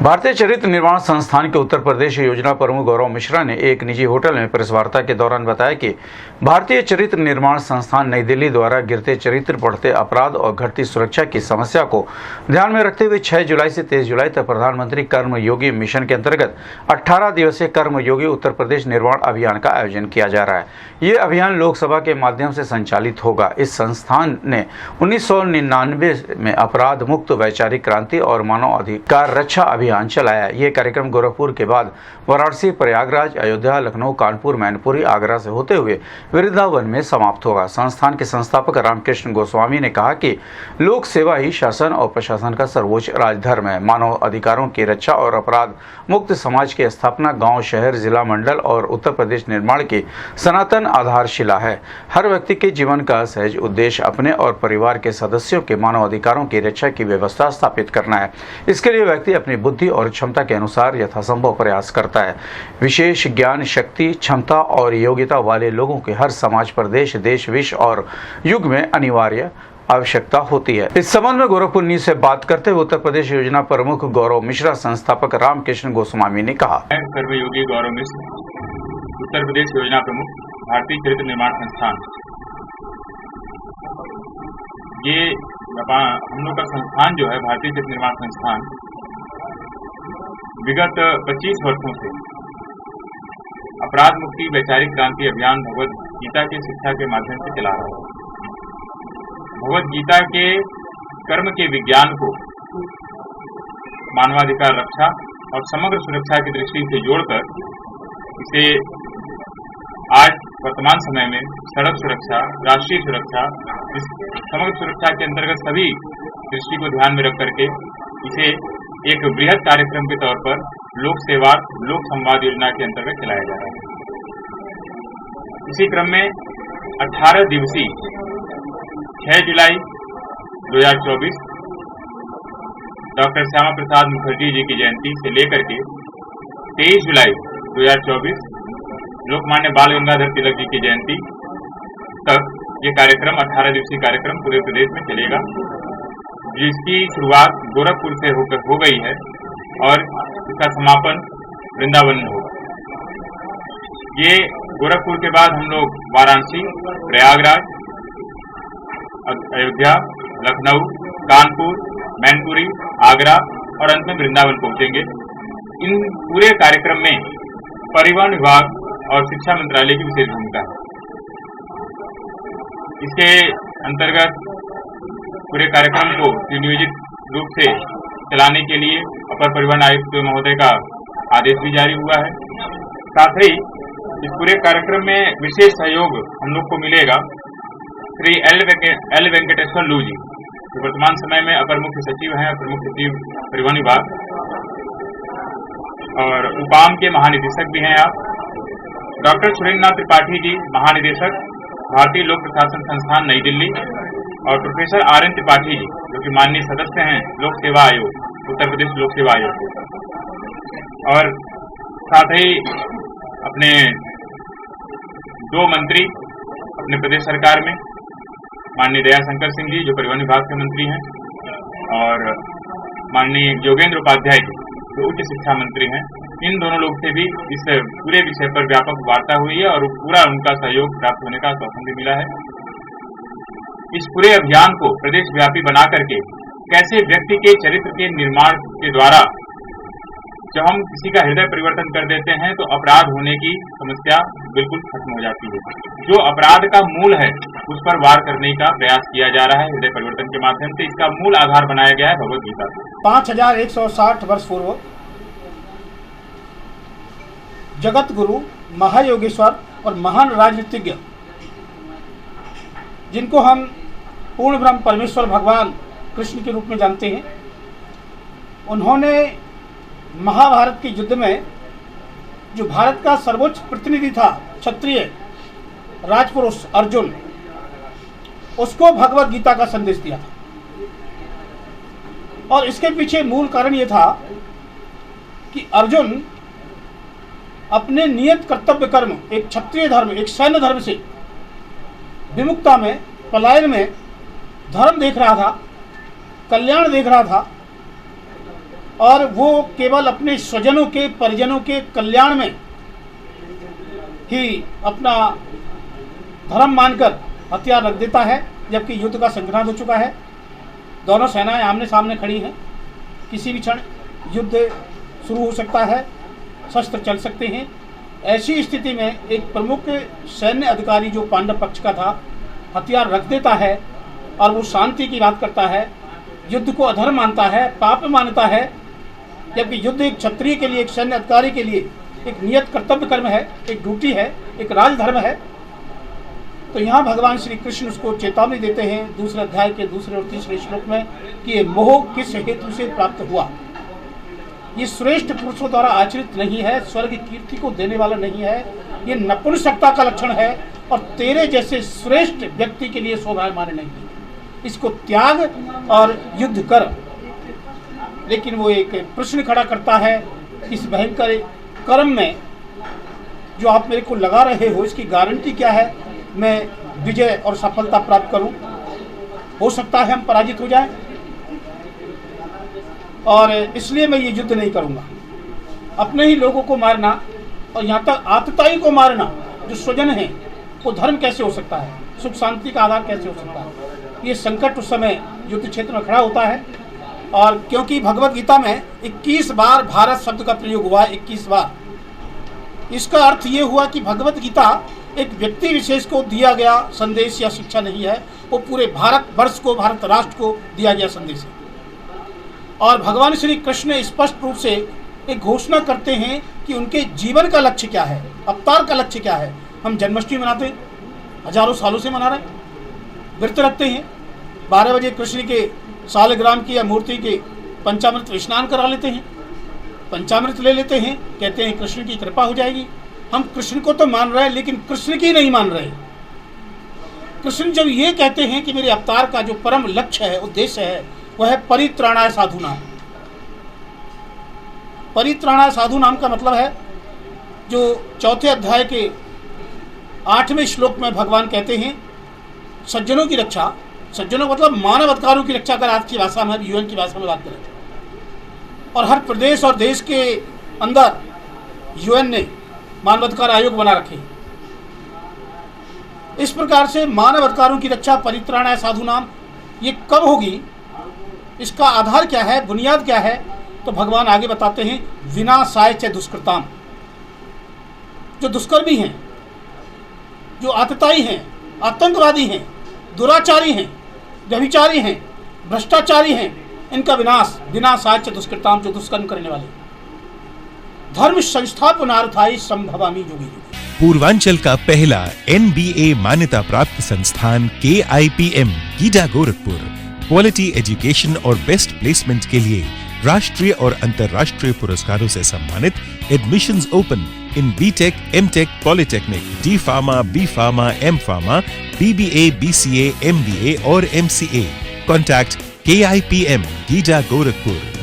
भारतीय चरित्र निर्माण संस्थान के उत्तर प्रदेश योजना प्रमुख गौरव मिश्रा ने एक निजी होटल में प्रेस वार्ता के दौरान बताया कि भारतीय चरित्र निर्माण संस्थान नई दिल्ली द्वारा गिरते चरित्र, बढ़ते अपराध और घटती सुरक्षा की समस्या को ध्यान में रखते हुए 6 जुलाई से 23 जुलाई तक प्रधानमंत्री कर्मयोगी मिशन के अंतर्गत 18 दिवसीय कर्मयोगी उत्तर प्रदेश निर्माण अभियान का आयोजन किया जा रहा है। ये अभियान लोकसभा के माध्यम से संचालित होगा। इस संस्थान ने 1999 में अपराध मुक्त वैचारिक क्रांति और मानव अधिकार रक्षा अभियान चलाया। ये कार्यक्रम गोरखपुर के बाद वाराणसी, प्रयागराज, अयोध्या, लखनऊ, कानपुर, मैनपुरी, आगरा से होते हुए वृंदावन में समाप्त होगा। संस्थान के संस्थापक रामकृष्ण गोस्वामी ने कहा कि लोक सेवा ही शासन और प्रशासन का सर्वोच्च राजधर्म है। मानव अधिकारों की रक्षा और अपराध मुक्त समाज की स्थापना गांव, शहर, जिला, मंडल और उत्तर प्रदेश निर्माण की सनातन आधारशिला है। हर व्यक्ति के जीवन का सहज उद्देश्य अपने और परिवार के सदस्यों के मानव अधिकारों की रक्षा की व्यवस्था स्थापित करना है। इसके लिए व्यक्ति अपनी बुद्धि और क्षमता के अनुसार यथासंभव प्रयास करता है। विशेष ज्ञान, शक्ति, क्षमता और योग्यता वाले लोगों के हर समाज, प्रदेश, देश, विश्व और युग में अनिवार्य आवश्यकता होती है। इस संबंध में गोरखपुर न्यूज से बात करते हुए उत्तर प्रदेश योजना प्रमुख गौरव मिश्रा, संस्थापक रामकृष्ण गोस्वामी ने कहा, कर्मयोगी गौरव मिश्र, उत्तर प्रदेश योजना प्रमुख, भारतीय चरित्र निर्माण संस्थान। ये हम लोग का संस्थान जो है भारतीय चरित्र निर्माण संस्थान विगत 25 वर्षों से अपराध मुक्ति वैचारिक क्रांति अभियान भगवत गीता की शिक्षा के माध्यम से चला रहा है। भगवत गीता के कर्म के विज्ञान को मानवाधिकार रक्षा और समग्र सुरक्षा की दृष्टि से जोड़कर इसे आज वर्तमान समय में सड़क सुरक्षा, राष्ट्रीय सुरक्षा, इस समग्र सुरक्षा के अंतर्गत सभी दृष्टि को ध्यान में रख करके इसे एक बृहद कार्यक्रम के तौर पर लोक सेवा, लोक संवाद योजना के अंतर्गत चलाया जा रहा है। इसी क्रम में 18 दिवसीय 6 जुलाई 2024 डॉक्टर श्यामा प्रसाद मुखर्जी जी की जयंती से लेकर के 23 जुलाई 2024 लोकमान्य बाल गंगाधर तिलक जी की जयंती तक ये कार्यक्रम 18 दिवसीय कार्यक्रम पूरे प्रदेश में चलेगा, जिसकी शुरुआत गोरखपुर से होकर हो गई है और इसका समापन वृंदावन में होगा। ये गोरखपुर के बाद हम लोग वाराणसी, प्रयागराज, अयोध्या, लखनऊ, कानपुर, मैनपुरी, आगरा और अंत में वृंदावन पहुंचेंगे। इन पूरे कार्यक्रम में परिवहन विभाग और शिक्षा मंत्रालय की विशेष भूमिका है। इसके अंतर्गत पूरे कार्यक्रम को सुनियोजित रूप से चलाने के लिए अपर परिवहन आयुक्त महोदय का आदेश भी जारी हुआ है। साथ ही इस पूरे कार्यक्रम में विशेष सहयोग हम लोग को मिलेगा श्री एल वेंकटेश्वर लू जी, जो वर्तमान समय में अपर मुख्य सचिव हैं, अपर मुख्य सचिव परिवहन विभाग, और उपाम के महानिदेशक भी हैं आप। डॉक्टर सुरेंद्रनाथ त्रिपाठी जी, महानिदेशक, भारतीय लोक प्रशासन संस्थान नई दिल्ली, और प्रोफेसर आर.एन. त्रिपाठी जी, जो कि माननीय सदस्य हैं लोक सेवा आयोग, उत्तर प्रदेश लोक सेवा आयोग के, और साथ ही अपने 2 मंत्री अपने प्रदेश सरकार में, माननीय दयाशंकर सिंह जी जो परिवहन विभाग के मंत्री हैं, और माननीय योगेंद्र उपाध्याय जी जो उच्च शिक्षा मंत्री हैं। इन दोनों लोग से भी इस पूरे विषय पर व्यापक वार्ता हुई है और पूरा उनका सहयोग प्राप्त होने का आश्वासन भी मिला है। इस पूरे अभियान को प्रदेश व्यापी बना करके कैसे व्यक्ति के चरित्र के निर्माण के द्वारा जब हम किसी का हृदय परिवर्तन कर देते हैं तो अपराध होने की समस्या बिल्कुल खत्म हो जाती है। जो अपराध का मूल है उस पर वार करने का प्रयास किया जा रहा है हृदय परिवर्तन के माध्यम से। इसका मूल आधार बनाया गया है भगवत गीता। 5160 वर्ष पूर्व जगत गुरु, महायोगेश्वर और महान राजनीतिज्ञ, जिनको हम पूर्ण ब्रह्म परमेश्वर भगवान कृष्ण के रूप में जानते हैं, उन्होंने महाभारत के युद्ध में जो भारत का सर्वोच्च प्रतिनिधि था, क्षत्रिय राजपुरुष अर्जुन, उसको भगवत गीता का संदेश दिया था। और इसके पीछे मूल कारण ये था कि अर्जुन अपने नियत कर्तव्य कर्म, एक क्षत्रिय धर्म, एक सैन्य धर्म से विमुक्ता में, पलायन में धर्म देख रहा था, कल्याण देख रहा था, और वो केवल अपने स्वजनों के परिजनों के कल्याण में ही अपना धर्म मानकर हथियार रख देता है, जबकि युद्ध का संघर्ष हो चुका है। दोनों सेनाएं आमने सामने खड़ी हैं, किसी भी क्षण युद्ध शुरू हो सकता है, शस्त्र चल सकते हैं। ऐसी स्थिति में एक प्रमुख सैन्य अधिकारी जो पांडव पक्ष का था हथियार रख देता है और वो शांति की बात करता है, युद्ध को अधर्म मानता है, पाप मानता है, जबकि युद्ध एक क्षत्रिय के लिए, एक सैन्य अधिकारी के लिए एक नियत कर्तव्य कर्म है, एक ड्यूटी है, एक राजधर्म है। तो यहाँ भगवान श्री कृष्ण उसको चेतावनी देते हैं दूसरे अध्याय के दूसरे और तीसरे श्लोक में कि ये मोह किस हेतु से प्राप्त हुआ। ये श्रेष्ठ पुरुषों द्वारा आचरित नहीं है, स्वर्ग कीर्ति को देने वाला नहीं है, ये नपुंसकता का लक्षण है और तेरे जैसे श्रेष्ठ व्यक्ति के लिए शोभायमान नहीं है। इसको त्याग और युद्ध कर। लेकिन वो एक प्रश्न खड़ा करता है, इस भयंकर कर्म में जो आप मेरे को लगा रहे हो, इसकी गारंटी क्या है मैं विजय और सफलता प्राप्त करूं? हो सकता है हम पराजित हो जाएं, और इसलिए मैं ये युद्ध नहीं करूंगा। अपने ही लोगों को मारना और यहाँ तक आतताई को मारना जो स्वजन है, वो धर्म कैसे हो सकता है? सुख शांति का आधार कैसे हो सकता है? ये संकट उस समय युद्ध क्षेत्र में खड़ा होता है। और क्योंकि भगवत गीता में 21 बार भारत शब्द का प्रयोग हुआ है, 21 बार, इसका अर्थ ये हुआ कि भगवत गीता एक व्यक्ति विशेष को दिया गया संदेश या शिक्षा नहीं है, वो पूरे भारत वर्ष को, भारत राष्ट्र को दिया गया संदेश है। और भगवान श्री कृष्ण स्पष्ट रूप से एक घोषणा करते हैं कि उनके जीवन का लक्ष्य क्या है, अवतार का लक्ष्य क्या है। हम जन्माष्टमी मनाते हैं, हजारों सालों से मना रहे हैं, व्रत रखते हैं, 12 बजे कृष्ण के सालग्राम की या मूर्ति के पंचामृत स्नान करा लेते हैं, पंचामृत ले लेते हैं, कहते हैं कृष्ण की कृपा हो जाएगी। हम कृष्ण को तो मान रहे हैं, लेकिन कृष्ण की नहीं मान रहे। कृष्ण जब ये कहते हैं कि मेरे अवतार का जो परम लक्ष्य है, उद्देश्य है, वह है परित्राणाय साधुनाम। परित्राणाय साधुनाम का मतलब है, जो चौथे अध्याय के 8वें श्लोक में भगवान कहते हैं, सज्जनों की रक्षा, सज्जनों मतलब मानव अधिकारों की रक्षा, अगर आज की भाषा में, यूएन की भाषा में बात करें, और हर प्रदेश और देश के अंदर यूएन ने मानवाधिकार आयोग बना रखे। इस प्रकार से मानव अधिकारों की रक्षा, परित्राणाय साधुनाम, ये कब होगी, इसका आधार क्या है, बुनियाद क्या है? तो भगवान आगे बताते हैं, विनाशाय च दुष्कृताम। जो दुष्कर्मी हैं, जो आतताई हैं, आतंकवादी हैं, दुराचारी हैं, व्यभिचारी हैं, भ्रष्टाचारी हैं, इनका विनाश, विनाशाय च दुष्कृताम, जो दुष्कर्म करने वाले। धर्म संस्थापनार्थाय संभवामि युगे युगे। पूर्वांचल का पहला NBA मान्यता प्राप्त संस्थान KIPM GIDA Gorakhpur quality education और बेस्ट प्लेसमेंट के लिए राष्ट्रीय और अंतर्राष्ट्रीय पुरस्कारों से सम्मानित। Admissions open in BTech, MTech, Polytechnic, D Pharma, B Pharma, M Pharma, BBA, BCA, MBA और MCA. Contact KIPM GIDA Gorakhpur